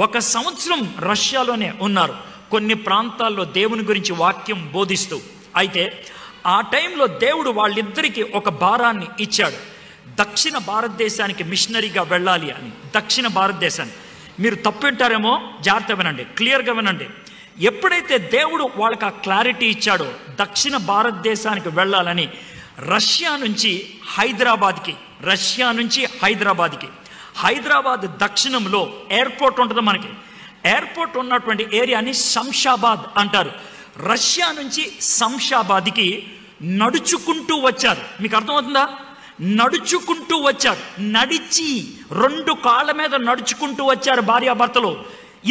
1 సంవత్సరం రష్యాలోనే ఉన్నారు, కొన్ని ప్రాంతాల్లో దేవుని గురించి వాక్యం బోధిస్తూ. అయితే ఆ టైంలో దేవుడు వాళ్ళిద్దరికీ ఒక భారాన్ని ఇచ్చాడు, దక్షిణ భారతదేశానికి మిషనరీగా వెళ్ళాలి అని. దక్షిణ భారతదేశానికి మీరు తప్పింటారేమో, జాగ్రత్త వినండి, క్లియర్గా వినండి. ఎప్పుడైతే దేవుడు వాళ్ళకి ఆ క్లారిటీ ఇచ్చాడో దక్షిణ భారతదేశానికి వెళ్ళాలని, రష్యా నుంచి హైదరాబాద్కి, హైదరాబాద్ దక్షిణంలో ఎయిర్పోర్ట్ ఉంటుంది మనకి. ఎయిర్పోర్ట్ ఉన్నటువంటి ఏరియాని శంషాబాద్ అంటారు. రష్యా నుంచి శంషాబాద్కి నడుచుకుంటూ వచ్చారు. మీకు అర్థమవుతుందా? నడుచుకుంటూ వచ్చారు, నడిచి 2 కాళ్ళ మీద నడుచుకుంటూ వచ్చారు. భార్యాభర్తలు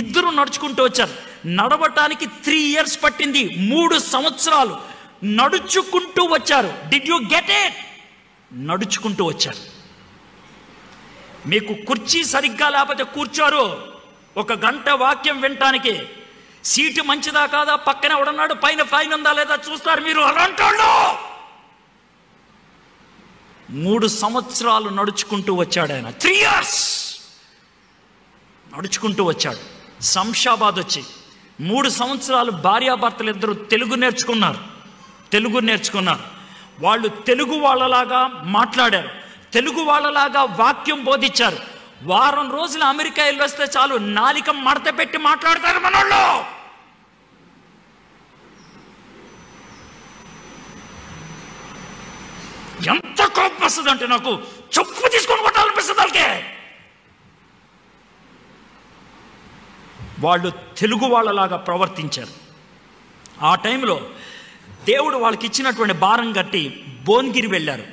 ఇద్దరు నడుచుకుంటూ వచ్చారు. నడవటానికి 3 years పట్టింది, 3 సంవత్సరాలు నడుచుకుంటూ వచ్చారు. Did you get it? నడుచుకుంటూ వచ్చారు. మీకు కుర్చీ సరిగ్గా లేకపోతే కూర్చోరు 1 గంట వాక్యం వినటానికి. సీటు మంచిదా కాదా, పక్కన ఎవడన్నాడు, పైన ఫైన్ ఉందా లేదా చూస్తారు మీరు. అలాంటి 3 సంవత్సరాలు నడుచుకుంటూ వచ్చాడు ఆయన. 3 years నడుచుకుంటూ వచ్చాడు. శంషాబాద్ వచ్చి 3 సంవత్సరాలు భార్యాభర్తలు ఇద్దరు తెలుగు నేర్చుకున్నారు. వాళ్ళు తెలుగు వాళ్ళలాగా మాట్లాడారు, తెలుగు వాళ్ళలాగా వాక్యం బోధించారు. వారం రోజులు అమెరికా వెళ్ళొస్తే చాలు, నాలిక మడత పెట్టి మాట్లాడతారు మనోళ్ళు. ఎంత కోపం వస్తుంది అంటే నాకు చెప్పు తీసుకొని కొట్టాలనిపిస్తుంది వాళ్ళకి. వాళ్ళు తెలుగు వాళ్ళలాగా ప్రవర్తించారు. ఆ టైంలో దేవుడు వాళ్ళకి ఇచ్చినటువంటి భారం కట్టి భువనగిరి వెళ్ళారు.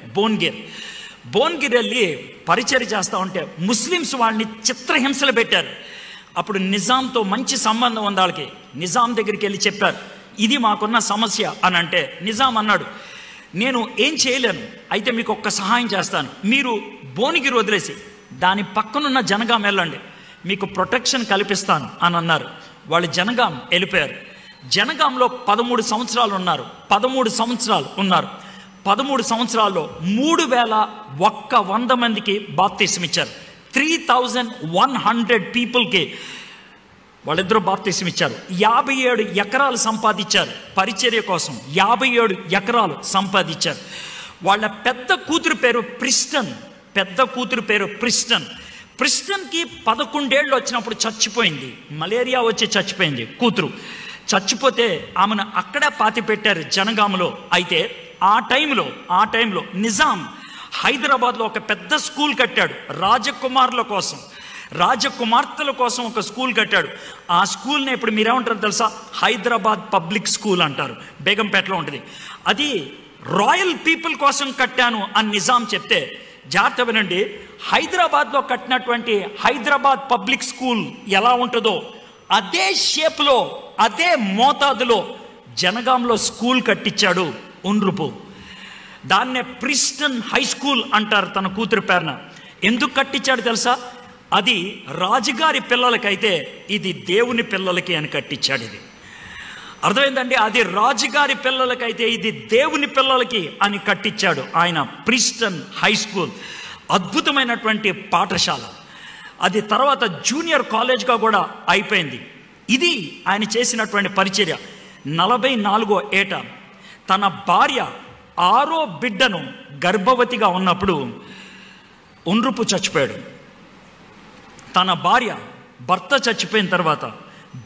భువనగిరి వెళ్ళి పరిచర్య చేస్తూ ఉంటే ముస్లిమ్స్ వాళ్ళని చిత్రహింసలు పెట్టారు. అప్పుడు నిజాంతో మంచి సంబంధం ఉంది వాళ్ళకి. నిజాం దగ్గరికి వెళ్ళి చెప్పారు, ఇది మాకున్న సమస్య అని. అంటే నిజాం అన్నాడు, నేను ఏం చేయలేను, అయితే మీకు ఒక్క సహాయం చేస్తాను. మీరు భువనగిరి వదిలేసి దాని పక్కనున్న జనగాం వెళ్ళండి, మీకు ప్రొటెక్షన్ కల్పిస్తాను అని అన్నారు. వాళ్ళు జనగాం వెళ్ళిపోయారు. జనగాంలో 13 సంవత్సరాలు ఉన్నారు. 13 సంవత్సరాల్లో 3100 మందికి బాప్తిసం ఇచ్చారు. 3100 పీపుల్కి వాళ్ళిద్దరూ బాప్తిసం ఇచ్చారు. 57 ఎకరాలు సంపాదించారు పరిచర్య కోసం. 57 ఎకరాలు సంపాదించారు. వాళ్ళ పెద్ద కూతురు పేరు ప్రిస్టన్కి 11 ఏళ్ళు వచ్చినప్పుడు చచ్చిపోయింది. మలేరియా వచ్చి చచ్చిపోయింది కూతురు. చచ్చిపోతే ఆమెను అక్కడే పాతి పెట్టారు జనగాంలో. అయితే ఆ టైంలో నిజాం హైదరాబాద్లో ఒక పెద్ద స్కూల్ కట్టాడు, రాజకుమార్తెల కోసం ఒక స్కూల్ కట్టాడు. ఆ స్కూల్ని ఇప్పుడు మీరేమంటారు తెలుసా? హైదరాబాద్ పబ్లిక్ స్కూల్ అంటారు. బేగంపేటలో ఉంటుంది. అది రాయల్ పీపుల్ కోసం కట్టాను అని నిజాం చెప్తే, జాగ్రత్త వినండి, హైదరాబాద్లో కట్టినటువంటి హైదరాబాద్ పబ్లిక్ స్కూల్ ఎలా ఉంటుందో అదే షేప్లో, అదే మోతాదులో జనగాంలో స్కూల్ కట్టించాడు ఉండ్రుపు. దాన్నే ప్రిస్టన్ హై స్కూల్ అంటారు తన కూతురు పేరున. ఎందుకు కట్టించాడు తెలుసా? అది రాజుగారి పిల్లలకైతే ఇది దేవుని పిల్లలకి అని కట్టించాడు. ఇది అర్థమైందండి? అది రాజుగారి పిల్లలకైతే ఇది దేవుని పిల్లలకి అని కట్టించాడు ఆయన. ప్రిస్టన్ హై స్కూల్ అద్భుతమైనటువంటి పాఠశాల. అది తర్వాత జూనియర్ కాలేజ్గా కూడా అయిపోయింది. ఇది ఆయన చేసినటువంటి పరిచర్య. 44వ ఏట తన భార్య 6వ బిడ్డను గర్భవతిగా ఉన్నప్పుడు ఉండ్రుపు చచ్చిపోయాడు. తన భర్త చచ్చిపోయిన తర్వాత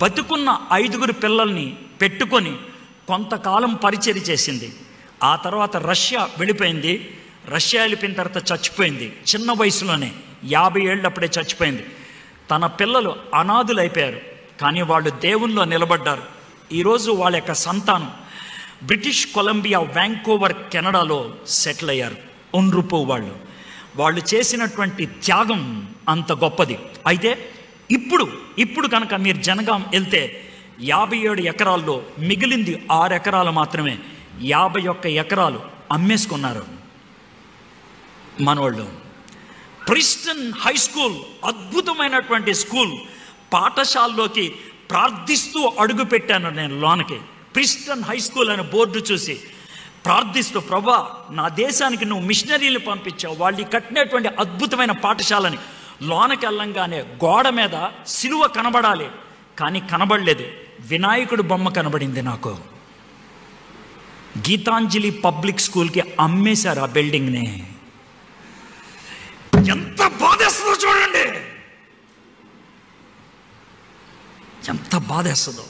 బతుకున్న 5 పిల్లల్ని పెట్టుకొని కొంతకాలం పరిచర్య చేసింది. ఆ తర్వాత రష్యా వెళ్ళిపోయిన తర్వాత చచ్చిపోయింది. చిన్న వయసులోనే 50 ఏళ్ళప్పుడే చచ్చిపోయింది. తన పిల్లలు అనాథులైపోయారు, కానీ వాళ్ళు దేవునిలో నిలబడ్డారు. ఈరోజు వాళ్ళ యొక్క సంతానం బ్రిటిష్ కొలంబియా, వ్యాంకోవర్, కెనడాలో సెటిల్ అయ్యారు. ఉండ్రుపు వాళ్ళు చేసినటువంటి త్యాగం అంత గొప్పది. అయితే ఇప్పుడు కనుక మీరు జనగాం వెళ్తే 57 ఎకరాల్లో మిగిలింది 6 ఎకరాలు మాత్రమే. 51 ఎకరాలు అమ్మేసుకున్నారు మనోళ్ళు. ప్రిస్టన్ హై స్కూల్ అద్భుతమైనటువంటి స్కూల్. పాఠశాలలోకి ప్రార్థిస్తూ అడుగు పెట్టాను నేను లోనకి. ప్రిస్టన్ హై స్కూల్ అనే బోర్డు చూసి ప్రార్థిస్తూ, ప్రభా నా దేశానికి నువ్వు మిషనరీలు పంపించావు, వాళ్ళు కట్టినటువంటి అద్భుతమైన పాఠశాలని లోనకి వెళ్ళంగానే గోడ మీద సిలువ కనబడాలి, కానీ కనబడలేదు. వినాయకుడు బొమ్మ కనబడింది నాకు. గీతాంజలి పబ్లిక్ స్కూల్కి అమ్మేశారు ఆ బిల్డింగ్ని. ఎంత బాధేస్తుందో చూడండి, ఎంత బాధేస్తుందో.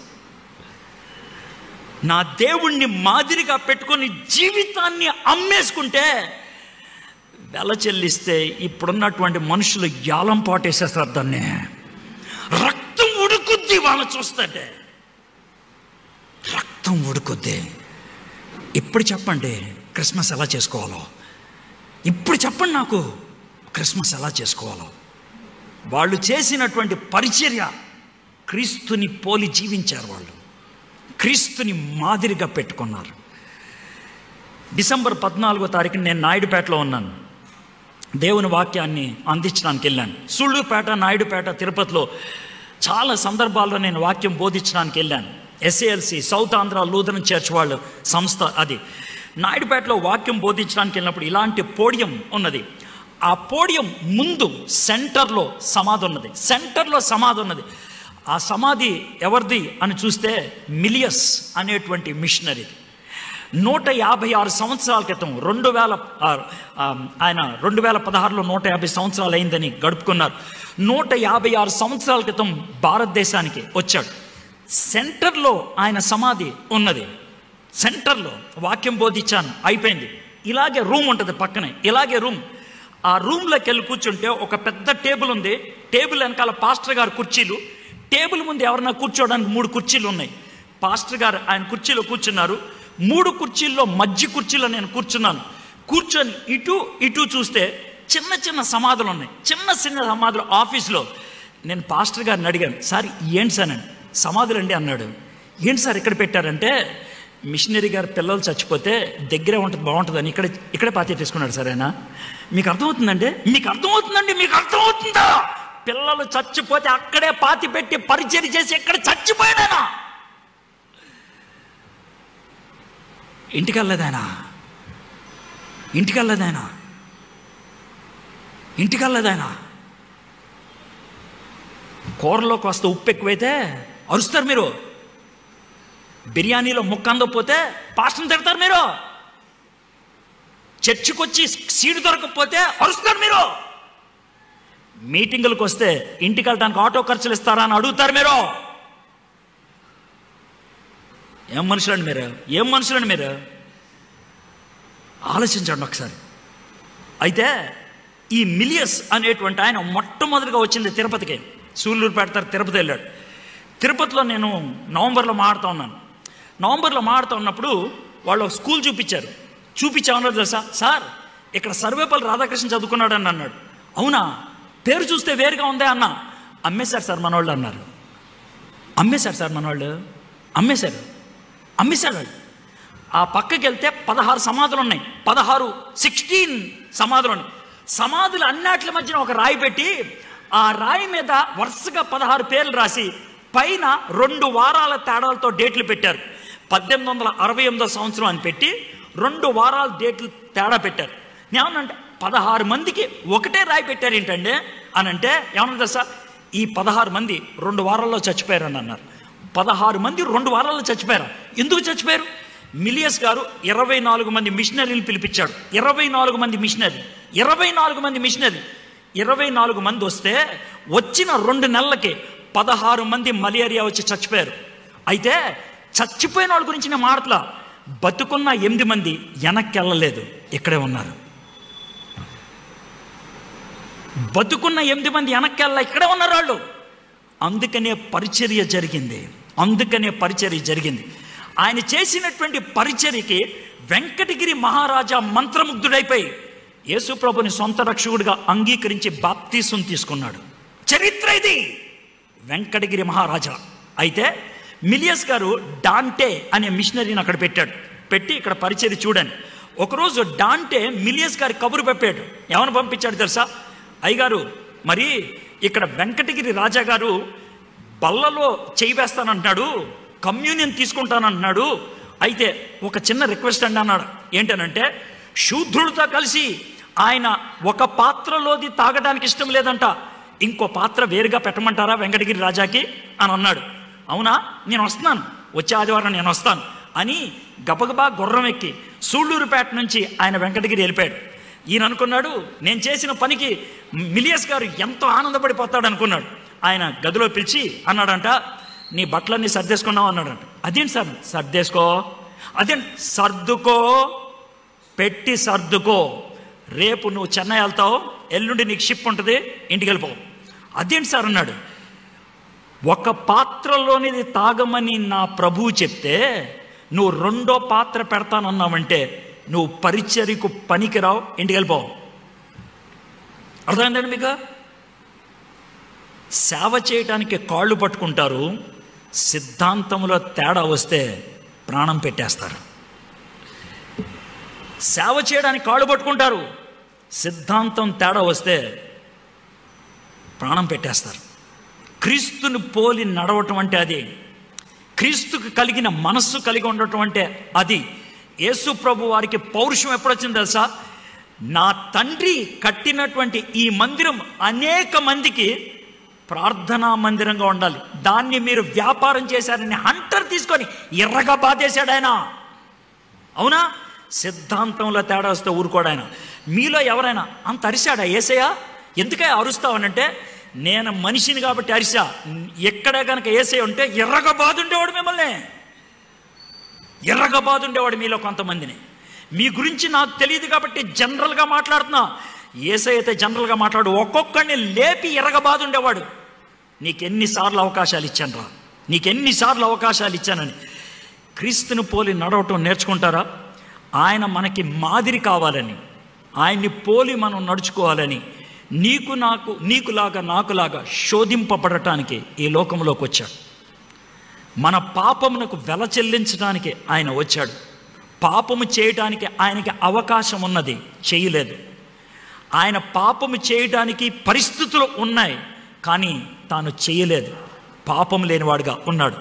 నా దేవుణ్ణి మాదిరిగా పెట్టుకొని జీవితాన్ని అమ్మేసుకుంటే, వెల చెల్లిస్తే ఇప్పుడున్నటువంటి మనుషులు యాలం పాటేసేస్తారు దాన్ని. రక్తం ఉడుకుద్ది వాళ్ళు చూస్తుంటే, రక్తం ఉడుకుద్ది. ఇప్పుడు చెప్పండి క్రిస్మస్ ఎలా చేసుకోవాలో, ఇప్పుడు చెప్పండి నాకు క్రిస్మస్ ఎలా చేసుకోవాలో. వాళ్ళు చేసినటువంటి పరిచర్య క్రీస్తుని పోలి జీవించారు. వాళ్ళు క్రీస్తుని మాదిరిగా పెట్టుకున్నారు. డిసెంబర్ 14వ తారీఖున నేను నాయుడుపేటలో ఉన్నాను. దేవుని వాక్యాన్ని అందించడానికి వెళ్ళాను. సూళ్ళూరుపేట, నాయుడుపేట, తిరుపతిలో చాలా సందర్భాల్లో నేను వాక్యం బోధించడానికి వెళ్ళాను. SALC south Andhra Lutheran church వాళ్ళు సంస్థ అది. నాయుడుపేటలో వాక్యం బోధించడానికి వెళ్ళినప్పుడు ఇలాంటి పోడియం ఉన్నది. ఆ పోడియం ముందు సెంటర్లో సమాధి ఉన్నది. సెంటర్లో సమాధి ఉన్నది. ఆ సమాధి ఎవరిది అని చూస్తే మిలియస్ అనేటువంటి మిషనరీ. 156 సంవత్సరాల క్రితం 2000 ఆయన 2016లో 150 సంవత్సరాలు అయిందని గడుపుకున్నారు. 156 సంవత్సరాల క్రితం భారతదేశానికి వచ్చాడు. సెంటర్లో ఆయన సమాధి ఉన్నది. సెంటర్లో వాక్యం బోధించాను, అయిపోయింది. ఇలాగే రూమ్ ఉంటుంది పక్కనే, ఇలాగే రూమ్. ఆ రూమ్లోకి వెళ్ళి కూర్చుంటే ఒక పెద్ద టేబుల్ ఉంది. టేబుల్ వెనకాల పాస్టర్ గారు కుర్చీలు, టేబుల్ ముందు ఎవరన్నా కూర్చోవడానికి 3 కుర్చీలు ఉన్నాయి. పాస్టర్ గారు ఆయన కుర్చీలో కూర్చున్నారు. 3 కుర్చీల్లో మధ్య కుర్చీలో నేను కూర్చున్నాను. కూర్చొని ఇటు ఇటు చూస్తే చిన్న చిన్న సమాధులు ఉన్నాయి, చిన్న చిన్న సమాధులు. ఆఫీస్లో నేను పాస్టర్ గారిని అడిగాను, సార్ ఏంటి సార్ అని. సమాధులు అండి అన్నాడు. ఏంటి సార్ ఇక్కడ పెట్టారంటే, మిషనరీ గారు పిల్లలు చచ్చిపోతే దగ్గరే ఉంటుంది, బాగుంటుందని ఇక్కడే పాతి తీసుకున్నాడు సార్ ఆయన. మీకు అర్థమవుతుందండి, మీకు అర్థమవుతుందండి, మీకు అర్థమవుతుందా? పిల్లలు చచ్చిపోతే అక్కడే పాతి పెట్టి పరిచయం చేసి ఎక్కడ చచ్చిపోయాడైనా. ఇంటికెళ్ళలేదాయన, ఇంటికెళ్ళలేదాయన, ఇంటికెళ్ళలేదాయన. కూరలో కాస్త ఉప్పు ఎక్కువైతే అరుస్తారు మీరు. బిర్యానీలో ముక్క అందకపోతే పాస్టర్ని తిడతారు మీరు. చర్చికి వచ్చి సీటు దొరకకపోతే అరుస్తారు మీరు. మీటింగులకు వస్తే ఇంటికి వెళ్ళడానికి ఆటో ఖర్చులు ఇస్తారా అని అడుగుతారు మీరు. ఏం మనుషులండి మీరు, ఏం మనుషులండి మీరు? ఆలోచించండి ఒకసారి. అయితే ఈ మిలియస్ అనేటువంటి ఆయన మొట్టమొదటిగా వచ్చింది తిరుపతికి. సూళ్ళూరుపేట తిరుపతి వెళ్ళాడు. తిరుపతిలో నేను నవంబర్లో మాడుతూ ఉన్నాను. నవంబర్లో మాడుతూ ఉన్నప్పుడు వాళ్ళు స్కూల్ చూపించారు. చూపించామన్నారు తెలుసా, సార్ ఇక్కడ సర్వేపల్లి రాధాకృష్ణ చదువుకున్నాడని అన్నాడు. అవునా, పేరు చూస్తే వేరుగా ఉందే అన్న. అమ్మేశారు సార్ మనవాళ్ళు అన్నారు. అమ్మేశారు సార్ మనవాళ్ళు, అమ్మేశారు వాళ్ళు. ఆ పక్కకి వెళ్తే 16 సమాధులు ఉన్నాయి. 16 సమాధులు ఉన్నాయి. సమాధులు అన్నిటి మధ్యన ఒక రాయి పెట్టి, ఆ రాయి మీద వరుసగా 16 పేర్లు రాసి పైన 2 వారాల తేడాలతో డేట్లు పెట్టారు. 1868 సంవత్సరం అని పెట్టి 2 వారాల డేట్లు తేడా పెట్టారు. ఏమన్నంటే 16 మందికి ఒకటే రాయి పెట్టారు ఏంటండి అని అంటే, ఏమన్నా తెలుసా, ఈ 16 మంది 2 వారాల్లో చచ్చిపోయారని అన్నారు. 16 మంది 2 వారాల్లో చచ్చిపోయారు. ఎందుకు చచ్చిపోయారు? మిలియస్ గారు 24 మంది మిషనరీలు పిలిపించాడు. 24 మంది మిషనరీ, 24 మంది మిషనరీ, 24 మంది వస్తే వచ్చిన 2 నెలలకి 16 మంది మలేరియా వచ్చి చచ్చిపోయారు. అయితే చచ్చిపోయిన వాళ్ళ గురించి నేను మాటలా, బతుకున్న 8 మంది వెనక్కి వెళ్ళలేదు, ఇక్కడే ఉన్నారు. బతుకున్న 8 మంది వెనక్కి వెళ్ళ ఇక్కడే ఉన్నారు వాళ్ళు. అందుకనే పరిచర్య జరిగింది. ఆయన చేసినటువంటి పరిచర్యకి వెంకటగిరి మహారాజా మంత్రముగ్ధుడైపోయి యేసు ప్రభుని సొంత రక్షకుడిగా అంగీకరించి బాప్తీసం తీసుకున్నాడు. చరిత్ర ఇది, వెంకటగిరి మహారాజా. అయితే మిలియస్ గారు డాంటే అనే మిషనరీని అక్కడ పెట్టి ఇక్కడ పరిచర్య చూడండి. ఒకరోజు డాంటే మిలియస్ గారి కబురు పంపాడు. ఏమని పంపించాడు తెలుసా? అయ్యగారు, మరి ఇక్కడ వెంకటగిరి రాజా గారు బల్లలో చేయి వేస్తానంటున్నాడు, కమ్యూనియన్ తీసుకుంటానంటున్నాడు. అయితే ఒక చిన్న రిక్వెస్ట్ అండి అన్నాడు. ఏంటనంటే, శూద్రుడితో కలిసి ఆయన ఒక పాత్రలోది తాగడానికి ఇష్టం లేదంట. ఇంకో పాత్ర వేరుగా పెట్టమంటారా వెంకటగిరి రాజాకి అని అన్నాడు. అవునా, నేను వస్తున్నాను, వచ్చే ఆదివారం నేను వస్తాను అని గబగబా గుర్రం ఎక్కి సూళ్ళూరుపేట నుంచి ఆయన వెంకటగిరి వెళ్ళిపోయాడు. ఈయన అనుకున్నాడు నేను చేసిన పనికి మిలియస్ గారు ఎంతో ఆనందపడిపోతాడు అనుకున్నాడు. ఆయన గదిలో పిలిచి అన్నాడంట, నీ బట్టలన్నీ సర్దేసుకున్నావు అన్నాడంట. అదేంటి సార్? సర్దేసుకో. అదేంటి? సర్దుకో, పెట్టి సర్దుకో. రేపు నువ్వు చెన్నై వెళ్తావు, ఎల్లుండి నీకు షిప్ ఉంటుంది, ఇంటికి వెళ్ళిపోవు. అదేంటి సార్ అన్నాడు. ఒక పాత్రలోనిది తాగమని నా ప్రభువు చెప్తే నువ్వు రెండో పాత్ర పెడతానన్నావంటే నువ్వు పరిచర్యకు పనికిరావు, ఇంటికి వెళ్ళిపోవు. అర్థమైందండి మీకు? సేవ చేయడానికి కాళ్ళు పట్టుకుంటారు, సిద్ధాంతంలో తేడా వస్తే ప్రాణం పెట్టేస్తారు. సేవ చేయడానికి కాళ్ళు పట్టుకుంటారు, సిద్ధాంతం తేడా వస్తే ప్రాణం పెట్టేస్తారు. క్రీస్తుని పోలి నడవటం అంటే అది. క్రీస్తుకు కలిగిన మనస్సు కలిగి ఉండటం అంటే అది. యేసు ప్రభు వారికి పౌరుషం ఎప్పుడొచ్చింది తెలుసా? నా తండ్రి కట్టినటువంటి ఈ మందిరం అనేక మందికి ప్రార్థనా మందిరంగా ఉండాలి, దాన్ని మీరు వ్యాపారం చేశారని హంటర్ తీసుకొని ఎర్రగా బాధేశాడు ఆయన. అవునా? సిద్ధాంతంలో తేడా వస్తే ఊరుకోడు ఆయన. మీలో ఎవరైనా అంత అరిశాడా యేసయ్య? ఎందుకే అరుస్తావనంటే నేను మనిషిని కాబట్టి అరిసా. ఎక్కడే కనుక యేసయ్య ఉంటే ఎర్రగా బాధ ఉండేవాడు, మిమ్మల్ని ఎర్రగా బాధ ఉండేవాడు మీలో కొంతమందిని. మీ గురించి నాకు తెలియదు కాబట్టి జనరల్గా మాట్లాడుతున్నా. యేసయ్య అయితే జనరల్గా మాట్లాడు, ఒక్కొక్కడిని లేపి ఎర్రగా బాధ ఉండేవాడు. నీకెన్నిసార్లు అవకాశాలు ఇచ్చాను రా, నీకెన్నిసార్లు అవకాశాలు ఇచ్చానని. క్రీస్తుని పోలి నడవటం నేర్చుకుంటారా? ఆయన మనకి మాదిరి కావాలని, ఆయన్ని పోలి మనం నడుచుకోవాలని, నీకులాగా నాకులాగా శోధింపబడటానికి ఈ లోకంలోకి వచ్చాడు. మన పాపమునకు వెల చెల్లించడానికి ఆయన వచ్చాడు. పాపము చేయడానికి ఆయనకి అవకాశం ఉన్నది, చేయలేదు. ఆయన పాపము చేయడానికి పరిస్థితులు ఉన్నాయి, కానీ తాను చేయలేదు. పాపం లేనివాడుగా ఉన్నాడు.